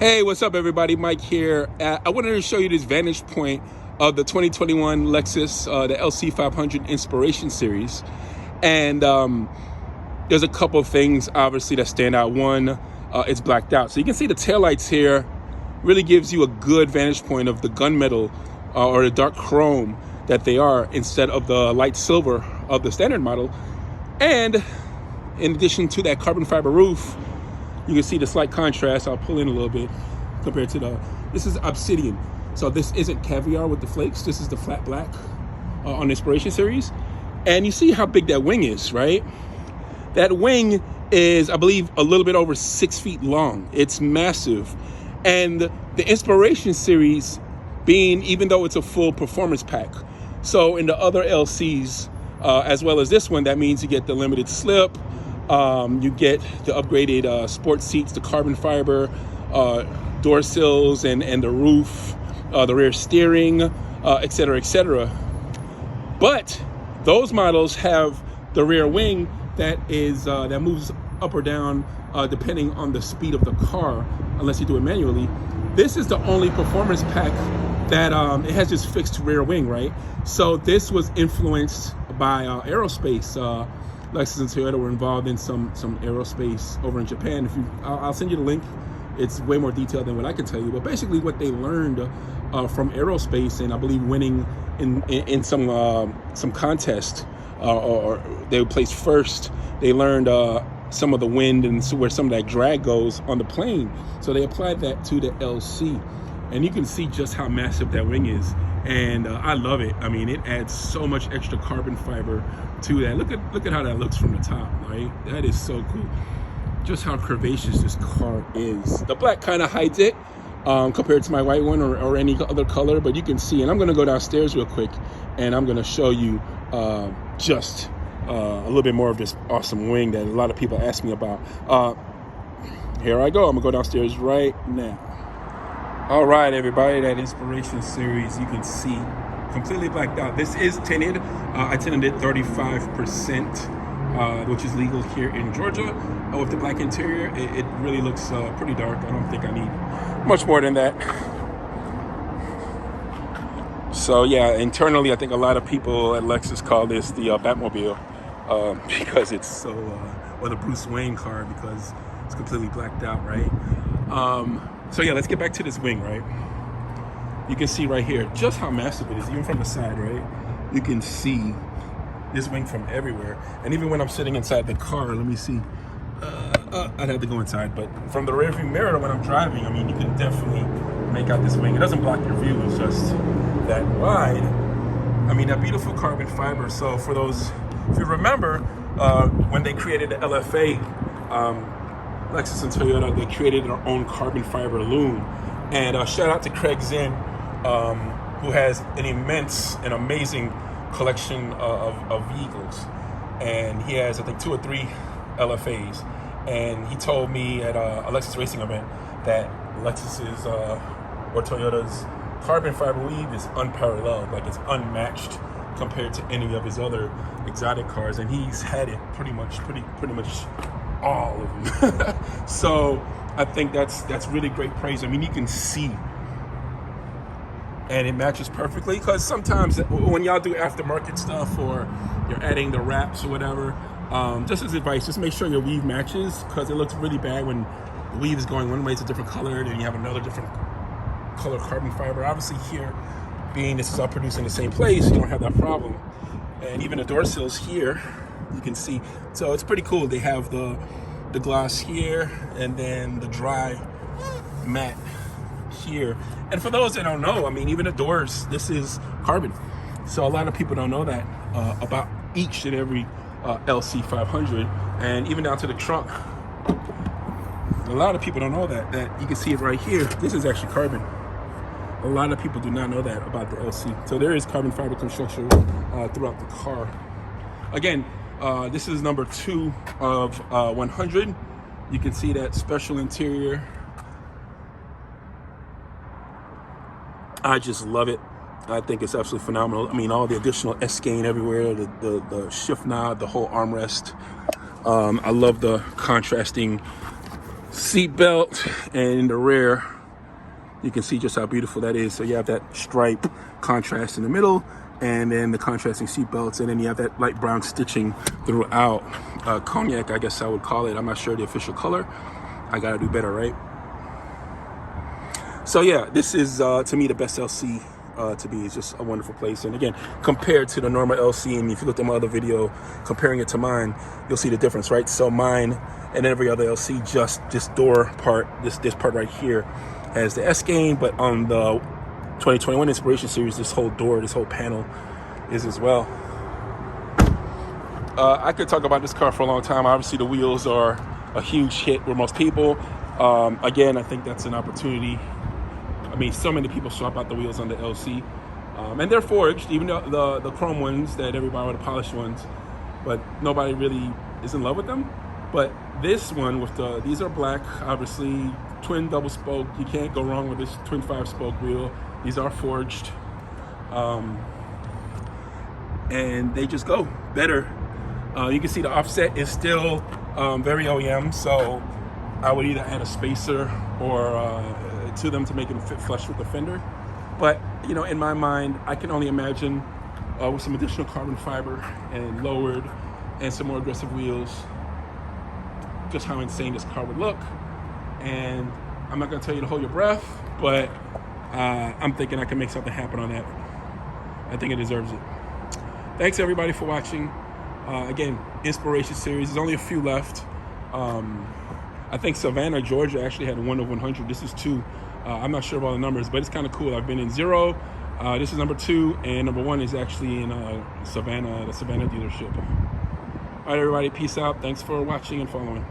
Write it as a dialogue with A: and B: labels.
A: Hey, what's up everybody? Mike here. I wanted to show you this vantage point of the 2021 Lexus, the LC 500 Inspiration Series. And there's a couple of things obviously that stand out. One, it's blacked out. So you can see the taillights here really gives you a good vantage point of the gunmetal or the dark chrome that they are instead of the light silver of the standard model. And in addition to that carbon fiber roof, you can see the slight contrast. I'll pull in a little bit compared to this is obsidian. So this isn't caviar with the flakes. This is the flat black on the Inspiration Series. And you see how big that wing is, right? That wing is, I believe, a little bit over 6 feet long. It's massive. And the Inspiration Series being, even though it's a full performance pack. So in the other LCs, as well as this one, that means you get the limited slip, you get the upgraded sports seats, the carbon fiber, door sills and the roof, the rear steering, et cetera, et cetera. But those models have the rear wing that is that moves up or down depending on the speed of the car, unless you do it manually. This is the only performance pack that it has this fixed rear wing, right? So this was influenced by aerospace. Lexus and Toyota were involved in some aerospace over in Japan. I'll send you the link. It's way more detailed than what I can tell you. But basically, what they learned from aerospace, and I believe winning in some contest, or they were placed first. They learned some of the wind and where some of that drag goes on the plane. So they applied that to the LC, and you can see just how massive that wing is. And I love it. I mean, it adds so much extra carbon fiber to that. Look at how that looks from the top, right? That is so cool. Just how curvaceous this car is. The black kind of hides it compared to my white one or any other color, but you can see. And I'm gonna go downstairs real quick and I'm gonna show you just a little bit more of this awesome wing that a lot of people ask me about. Here I go. I'm gonna go downstairs right now. All right, everybody, that Inspiration Series, you can see completely blacked out. This is tinted. I tinted it 35%, which is legal here in Georgia. With the black interior, it really looks pretty dark. I don't think I need much more than that. So yeah, internally, I think a lot of people at Lexus call this the Batmobile because it's so, or the Bruce Wayne car because it's completely blacked out, right? So yeah, let's get back to this wing, right? You can see right here just how massive it is, even from the side, right? You can see this wing from everywhere. And even when I'm sitting inside the car, let me see. I'd have to go inside, but from the rearview mirror when I'm driving, I mean, you can definitely make out this wing. It doesn't block your view, it's just that wide. I mean, that beautiful carbon fiber. So for those, if you remember, when they created the LFA, Lexus and Toyota, they created their own carbon fiber loom. And shout out to Craig Zinn, who has an immense and amazing collection of vehicles. And he has, I think, 2 or 3 LFAs. And he told me at a Lexus racing event that Lexus's or Toyota's carbon fiber weave is unparalleled, like it's unmatched compared to any of his other exotic cars. And he's had it pretty much all of them. So I think that's really great praise. I mean, you can see, and it matches perfectly. Because sometimes when y'all do aftermarket stuff or you're adding the wraps or whatever, just as advice, just make sure your weave matches, because it looks really bad when the weave is going one way, it's a different color, and you have another different color carbon fiber. Obviously here, being this is all produced in the same place, you don't have that problem. And even the door sills here, you can see. So it's pretty cool. They have the gloss here and then the dry matte here. And for those that don't know, I mean, even the doors, this is carbon. So a lot of people don't know that about each and every LC 500, and even down to the trunk. A lot of people don't know that you can see it right here. This is actually carbon. A lot of people do not know that about the LC. So there is carbon fiber construction throughout the car. Again, this is number 2 of 100. You can see that special interior. I just love it. I think it's absolutely phenomenal. I mean, all the additional S-gain everywhere, the shift knob, the whole armrest. I love the contrasting seat belt, and in the rear, you can see just how beautiful that is. So you have that stripe contrast in the middle, and then the contrasting seat belts, and then you have that light brown stitching throughout. Cognac, I guess I would call it. I'm not sure the official color. I gotta do better, right? So yeah, this is to me the best LC to be. It's just a wonderful place. And again, compared to the normal LC, and if you look at my other video comparing it to mine, you'll see the difference, right? So mine and every other LC, just this door part, this part right here has the S gain, but on the 2021 Inspiration Series, this whole door, this whole panel is as well. I could talk about this car for a long time. Obviously, the wheels are a huge hit with most people. Again, I think that's an opportunity. I mean, so many people swap out the wheels on the LC, and they're forged, even the chrome ones that everybody, or the polished ones, but nobody really is in love with them. But this one with these are black, obviously, twin double spoke. You can't go wrong with this twin 5-spoke wheel. These are forged, and they just go better. You can see the offset is still very OEM, so I would either add a spacer or to them to make it fit flush with the fender. But you know, in my mind, I can only imagine with some additional carbon fiber and lowered and some more aggressive wheels, just how insane this car would look. And I'm not going to tell you to hold your breath, but I'm thinking I can make something happen on that. I think it deserves it. Thanks everybody for watching. Again, Inspiration Series, there's only a few left. I think Savannah, Georgia actually had 1 of 100. This is 2. I'm not sure about the numbers, but it's kind of cool. I've been in 0. This is number 2, and number 1 is actually in Savannah, the Savannah dealership. All right, everybody, peace out. Thanks for watching and following.